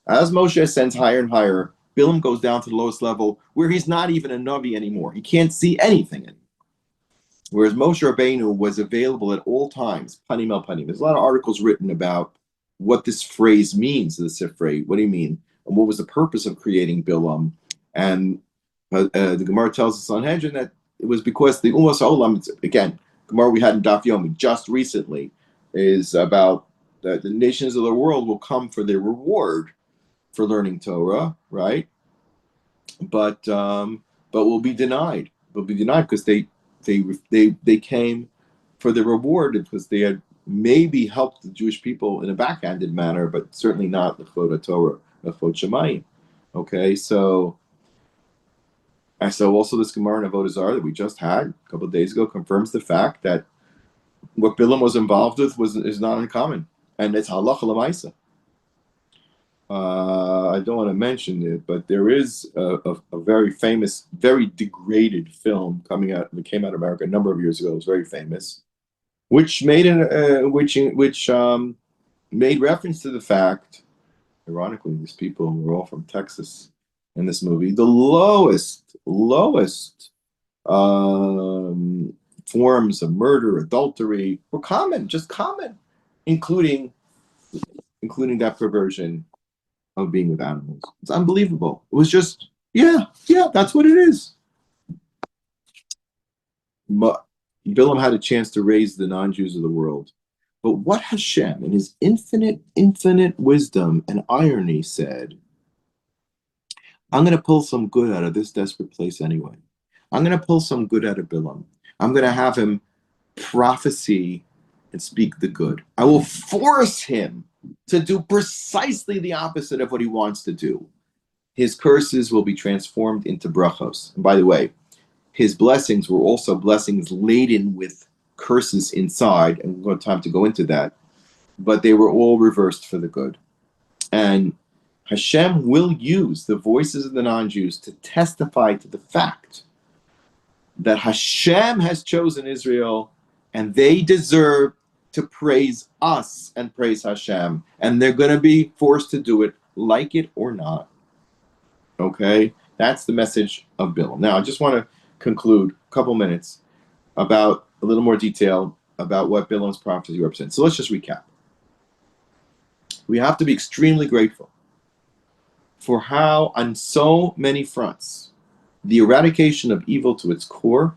As Moshe ascends higher and higher, Bilam goes down to the lowest level, where he's not even a Navi anymore. He can't see anything anymore. Whereas Moshe Rabbeinu was available at all times, panim el panim. There's a lot of articles written about what this phrase means, the Sifrei. What do you mean? And what was the purpose of creating Bilam? And the Gemara tells us on Hedron that it was because the Umas Olam, again, Gemara we had in Daf Yomi just recently, is about that the nations of the world will come for their reward for learning Torah, right? But will be denied. Will be denied because they came for the reward because they had maybe helped the Jewish people in a backhanded manner, but certainly not the Chod Torah, the Chod Shemayim. Okay, so also this Gemara in Avodah Zarah that we just had a couple of days ago confirms the fact that what Bilam was involved with is not uncommon, and it's halacha l'maisa. I don't want to mention it, but there is a very famous, very degraded film that came out of America a number of years ago. It was very famous, which made made reference to the fact, ironically, these people were all from Texas in this movie. The lowest forms of murder, adultery were common, including that perversion of being with animals. It's unbelievable. It was just, yeah, that's what it is. Bilam had a chance to raise the non-Jews of the world. But what Hashem, in his infinite wisdom and irony, said, I'm going to pull some good out of this desperate place anyway. I'm going to pull some good out of Bilam. I'm going to have him prophesy and speak the good. I will force him to do precisely the opposite of what he wants to do. His curses will be transformed into brachos. And by the way, his blessings were also blessings laden with curses inside, and we don't have time to go into that, but they were all reversed for the good. And Hashem will use the voices of the non-Jews to testify to the fact that Hashem has chosen Israel, and they deserve to praise us and praise Hashem, and they're going to be forced to do it, like it or not. Okay? That's the message of Bilam. Now, I just want to conclude a couple minutes about a little more detail about what Bilam's prophecy represents. So let's just recap. We have to be extremely grateful for how, on so many fronts, the eradication of evil to its core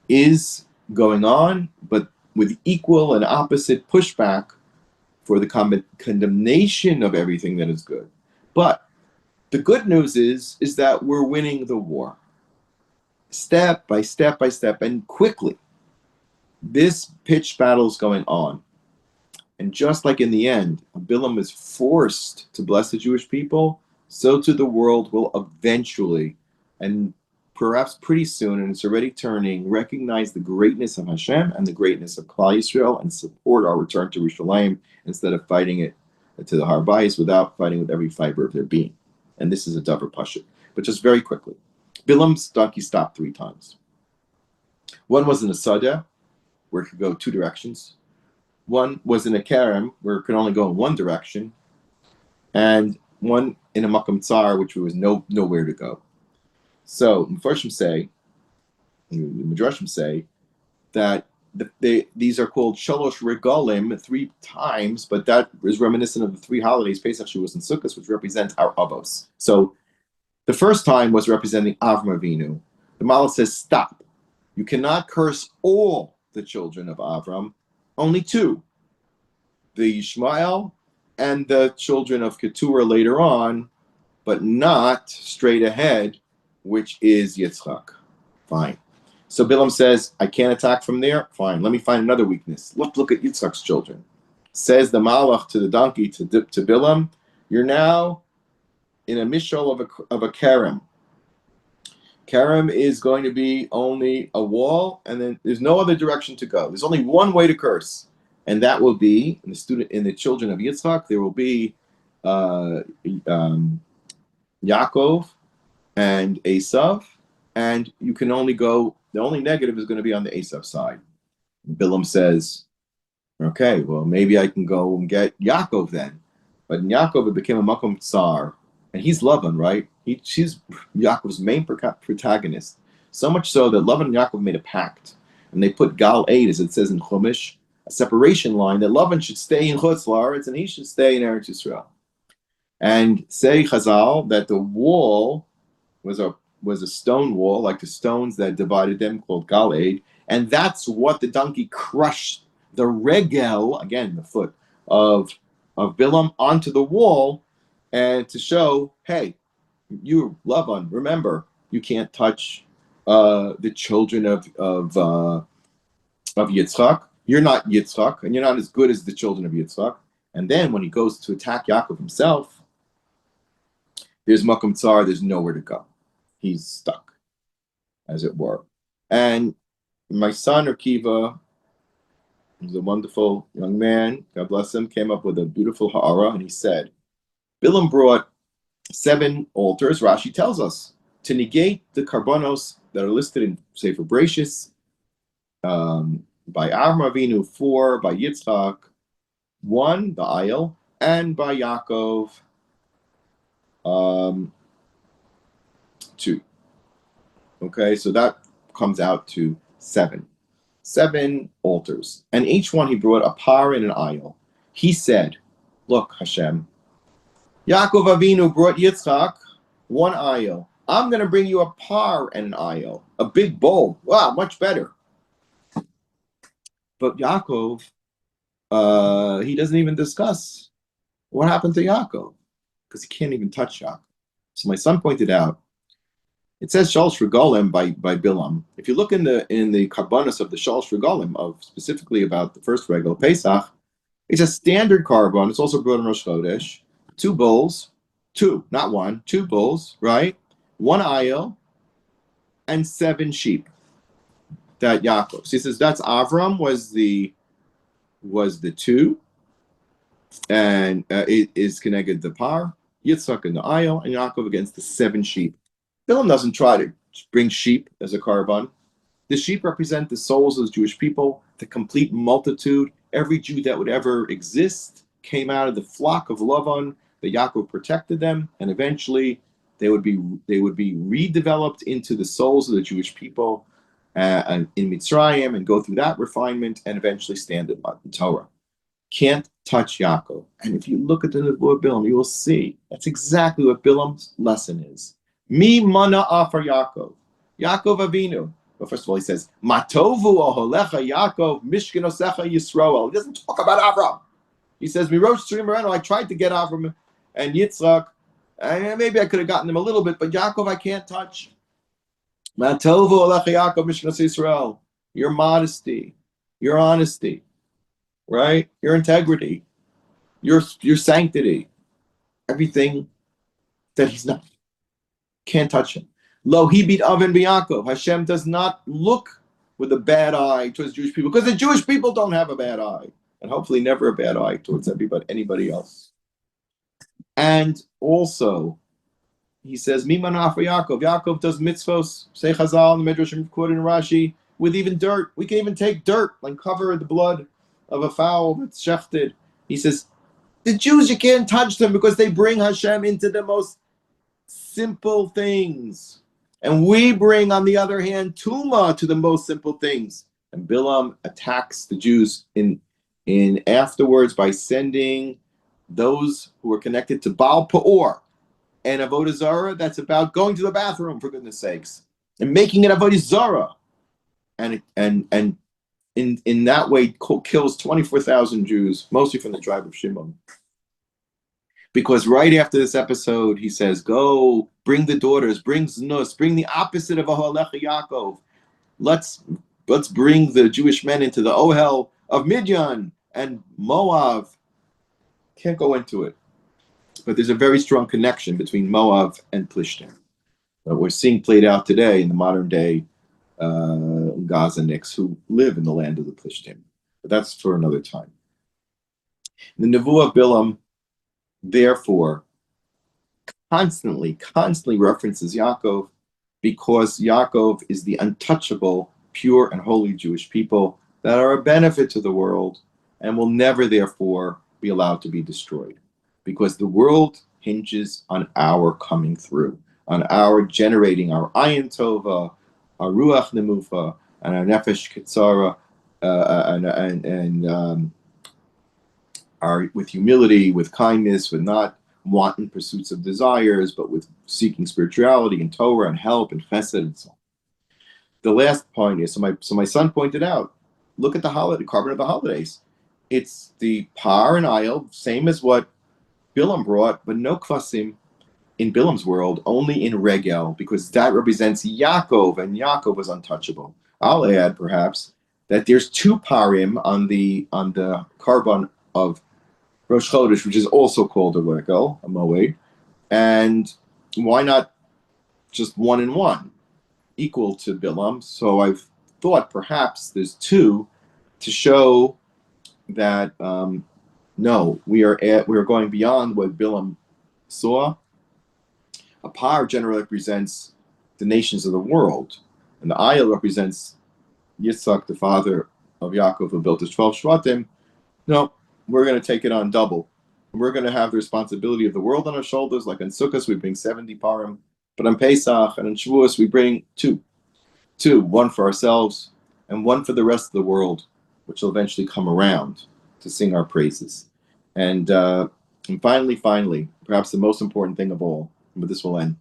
is going on, but with equal and opposite pushback for the condemnation of everything that is good. But the good news is that we're winning the war. Step by step by step, and quickly. This pitched battle is going on. And just like in the end, Bilam is forced to bless the Jewish people, so too the world will eventually, and perhaps pretty soon, and it's already turning, recognize the greatness of Hashem and the greatness of Klal Yisrael and support our return to Yerushalayim instead of fighting it to the Harbais without fighting with every fiber of their being. And this is a davar pashut. But just very quickly, Bilam's donkey stopped 3 times. One was in a sadeh, where it could go 2 directions. One was in a kerem, where it could only go in 1 direction. And one in a makom tsar, which was nowhere to go. So the Mefarshim say, the Midrashim say, that these are called shalosh regalim 3 times, but that is reminiscent of the 3 holidays, Pesach, Shavuos, and Sukkot, which represent our avos. So the first time was representing Avram Avinu. The Malach says, stop. You cannot curse all the children of Avram, only 2. The Shmuel and the children of Keturah later on, but not straight ahead, which is Yitzchak. Fine. So Bilam says, I can't attack from there. Fine. Let me find another weakness. Look at Yitzchak's children. Says the Malach to the donkey, to Bilam, you're now in a mishal of a kerem. Kerem is going to be only a wall, and then there's no other direction to go. There's only one way to curse, and that will be in the children of Yitzchak. There will be Yaakov and Esav, and you can only go. The only negative is going to be on the Esav side. Bilam says, "Okay, well maybe I can go and get Yaakov then." But in Yaakov it became a makom tsar, and he's Lavan, right? She's Yaakov's main protagonist. So much so that Lavan and Yaakov made a pact, and they put Gal 8, as it says in Chumash, a separation line that Lavan should stay in Chutz La'aretz and he should stay in Eretz Yisrael. And say Chazal that the wall was a stone wall, like the stones that divided them, called Gal 8, and that's what the donkey crushed the regel, again the foot of Bilam, onto the wall, and to show, hey, you Lavan, remember, you can't touch the children of Yitzchak. You're not Yitzchak, and you're not as good as the children of Yitzchak. And then when he goes to attack Yaakov himself, there's makom tsar, there's nowhere to go. He's stuck, as it were. And my son Akiva, who's a wonderful young man, God bless him, came up with a beautiful ha'ara, and he said, Bilam brought 7 altars, Rashi tells us, to negate the karbanos that are listed in Sefer Bereshis, by Avram Avinu 4, by Yitzchak 1, the Ayel, and by Yaakov 2. Okay, so that comes out to 7 altars, and each one he brought a par and an Ayel. He said, look, Hashem, Yaakov Avinu brought Yitzchak 1 ayel. I'm going to bring you a par and an ayel, a big bowl. Wow, much better. But Yaakov, he doesn't even discuss what happened to Yaakov, because he can't even touch Yaakov. So my son pointed out, it says Shalosh Regalim by Bilam. If you look in the karbanos of the Shalosh Regalim, of specifically about the first regal Pesach, it's a standard carbon. It's also brought in Rosh Chodesh. 2 bulls, 2, not 1, 2 bulls, right? 1 ayel, and 7 sheep. That Yaakov. So he says that's Avram was the 2, and it is connected the par, Yitzchak and the ayel, and Yaakov against the 7 sheep. Bilam doesn't try to bring sheep as a carbon. The sheep represent the souls of the Jewish people, the complete multitude. Every Jew that would ever exist came out of the flock of Lavan. That Yaakov protected them, and eventually they would be redeveloped into the souls of the Jewish people in Mitzrayim, and go through that refinement, and eventually stand in Torah. Can't touch Yaakov. And if you look at the Nebuah of Bilam, you will see that's exactly what Bilam's lesson is. Mi mana afar Yaakov Avinu. Well, first of all, he says, Matovu oholecha Yaakov mishkenosecha Yisroel. He doesn't talk about Avram. He says, Mirosh Shiurim Moreno, I tried to get Avram and Yitzchak, and maybe I could have gotten them a little bit, but Yaakov I can't touch. Matovu oholecha Yaakov mishkenos Yisrael. Your modesty, your honesty, right? Your integrity, your sanctity, everything that he's not, can't touch him. Lo hibit aven b'Yaakov. Hashem does not look with a bad eye towards Jewish people, because the Jewish people don't have a bad eye, and hopefully never a bad eye towards anybody else. And also, he says, Mimana for Yaakov. Yaakov does mitzvos, say Chazal, in the Midrash, quoted in Rashi, with even dirt. We can even take dirt and cover the blood of a fowl that's shechted. He says, the Jews, you can't touch them because they bring Hashem into the most simple things. And we bring, on the other hand, Tuma to the most simple things. And Bilam attacks the Jews in afterwards by sending those who are connected to Baal Peor and Avodah Zarah. That's about going to the bathroom, for goodness sakes, and making it Avodah Zarah. And in that way kills 24,000 Jews, mostly from the tribe of Shimon. Because right after this episode, he says, go, bring the daughters, bring Znus, bring the opposite of Aholecha Yaakov. Let's bring the Jewish men into the Ohel of Midian and Moab. Can't go into it. But there's a very strong connection between Moab and Plishtim that we're seeing played out today in the modern day Gazaniks who live in the land of the Plishtim. But that's for another time. The Nevuah of Bilam, therefore, constantly references Yaakov because Yaakov is the untouchable, pure, and holy Jewish people that are a benefit to the world and will never, therefore, be allowed to be destroyed. Because the world hinges on our coming through, on our generating our Ayin Tova, our Ruach Nemufa, and our Nefesh Ketzara, and our, with humility, with kindness, with not wanton pursuits of desires, but with seeking spirituality and Torah and help and chesed and so on. The last point is, so my son pointed out, look at the holiday, carbon of the holidays. It's the par and aisle, same as what Bilam brought, but no kvasim in Bilam's world, only in regel, because that represents Yaakov, and Yaakov was untouchable. I'll add, perhaps, that there's two parim on the carbon of Rosh Chodesh, which is also called a regel, a moed, and why not just 1 and 1, equal to Bilam? So I've thought perhaps there's two to show that no, we are going beyond what Bilam saw. A par generally represents the nations of the world, and the ayil represents Yitzhak, the father of Yaakov, who built his 12 Shvatim. No, we're going to take it on double. We're going to have the responsibility of the world on our shoulders. Like on Sukkot, we bring 70 parim, but on Pesach and on Shavuos, we bring two, one for ourselves and one for the rest of the world, which will eventually come around to sing our praises. And finally, perhaps the most important thing of all, but this will end.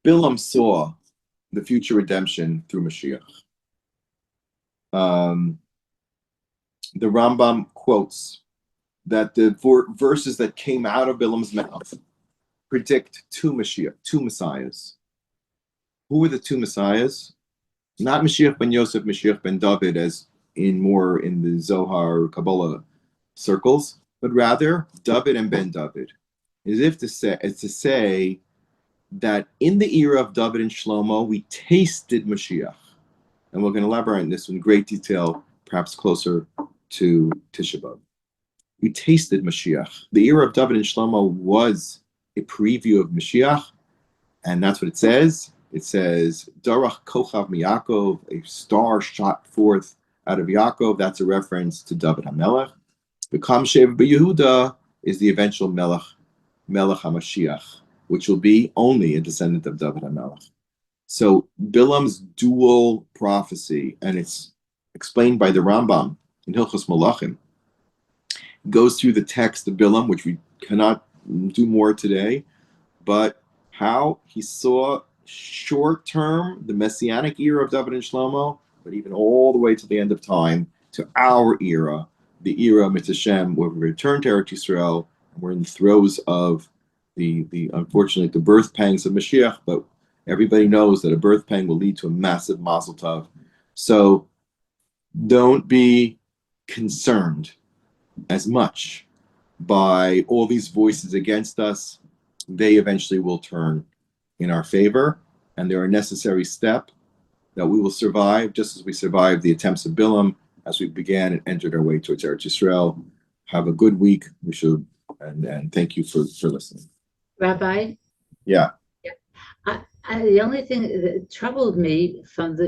Bilam saw the future redemption through Mashiach. The Rambam quotes that the verses that came out of Bilam's mouth predict two messiahs. Who were the two messiahs? Not Mashiach ben Yosef, Mashiach ben David, as in the Zohar Kabbalah circles, but rather David and Ben David. As to say that in the era of David and Shlomo, we tasted Mashiach. And we're going to elaborate on this in great detail, perhaps closer to Tisha B'Av. We tasted Mashiach. The era of David and Shlomo was a preview of Mashiach, and that's what it says. It says, Darach Kochav Miyakov, a star shot forth out of Yaakov. That's a reference to David HaMelech. The Kam Shev B'Yehuda is the eventual Melech HaMashiach, which will be only a descendant of David HaMelech. So Bilam's dual prophecy, and it's explained by the Rambam in Hilchos Malachim, goes through the text of Bilam, which we cannot do more today, but how he saw short-term, the messianic era of David and Shlomo, but even all the way to the end of time, to our era, the era of Mitzvah, where we return to Eretz Yisrael, and we're in the throes of the unfortunately, the birth pangs of Mashiach, but everybody knows that a birth pang will lead to a massive mazel tov. So don't be concerned as much by all these voices against us. They eventually will turn in our favor, and they're a necessary step that we will survive, just as we survived the attempts of Bilam as we began and entered our way towards Eretz Yisrael. Have a good week. We should And thank you for listening. Rabbi? Yeah. The only thing that troubled me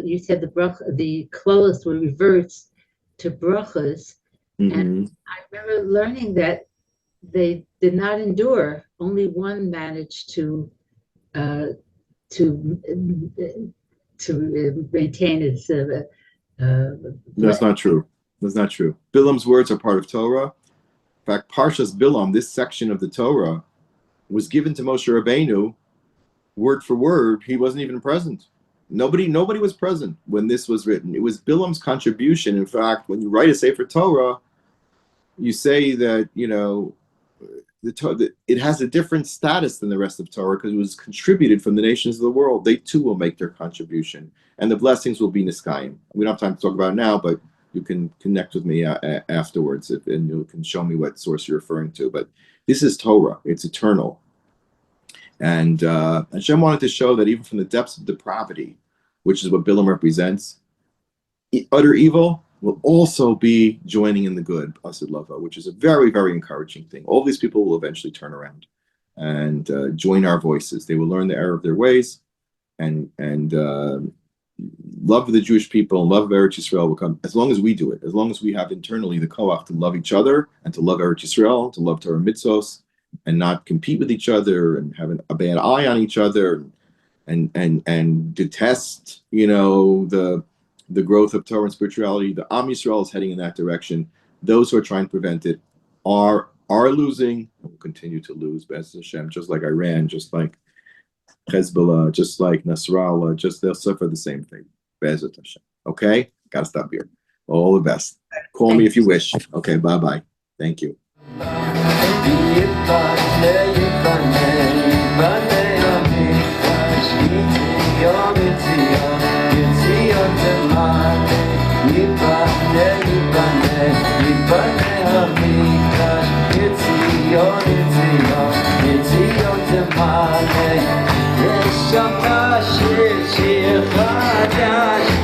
you said the clothes were reversed to brachas, and I remember learning that they did not endure. Only one managed to maintain its. That's not true. That's not true. Bilam's words are part of Torah. In fact, Parshas Bilam, this section of the Torah, was given to Moshe Rabbeinu word for word. He wasn't even present. Nobody was present when this was written. It was Bilam's contribution. In fact, when you write a Sefer Torah, you say that, it has a different status than the rest of Torah because it was contributed from the nations of the world. They too will make their contribution, and the blessings will be niskayim. We don't have time to talk about it now, but you can connect with me afterwards, and you can show me what source you're referring to. But this is Torah; it's eternal. And Hashem wanted to show that even from the depths of depravity, which is what Bilam represents, utter evil will also be joining in the good, Asid Lava, which is a very, very encouraging thing. All these people will eventually turn around and join our voices. They will learn the error of their ways and love of the Jewish people and love of Eretz Yisrael will come as long as we do it, as long as we have internally the koach to love each other and to love Eretz Yisrael, to love Torah mitzvos, and not compete with each other and have a bad eye on each other and detest, the growth of Torah and spirituality. The Am Yisrael is heading in that direction. Those who are trying to prevent it are losing and will continue to lose. Be'ez Hashem, just like Iran, just like Hezbollah, just like Nasrallah, they'll suffer the same thing. Be'ez Hashem. Okay? Gotta stop here. All the best. Call me if you wish. Okay, bye-bye. Thank you. Shir Shir Chadash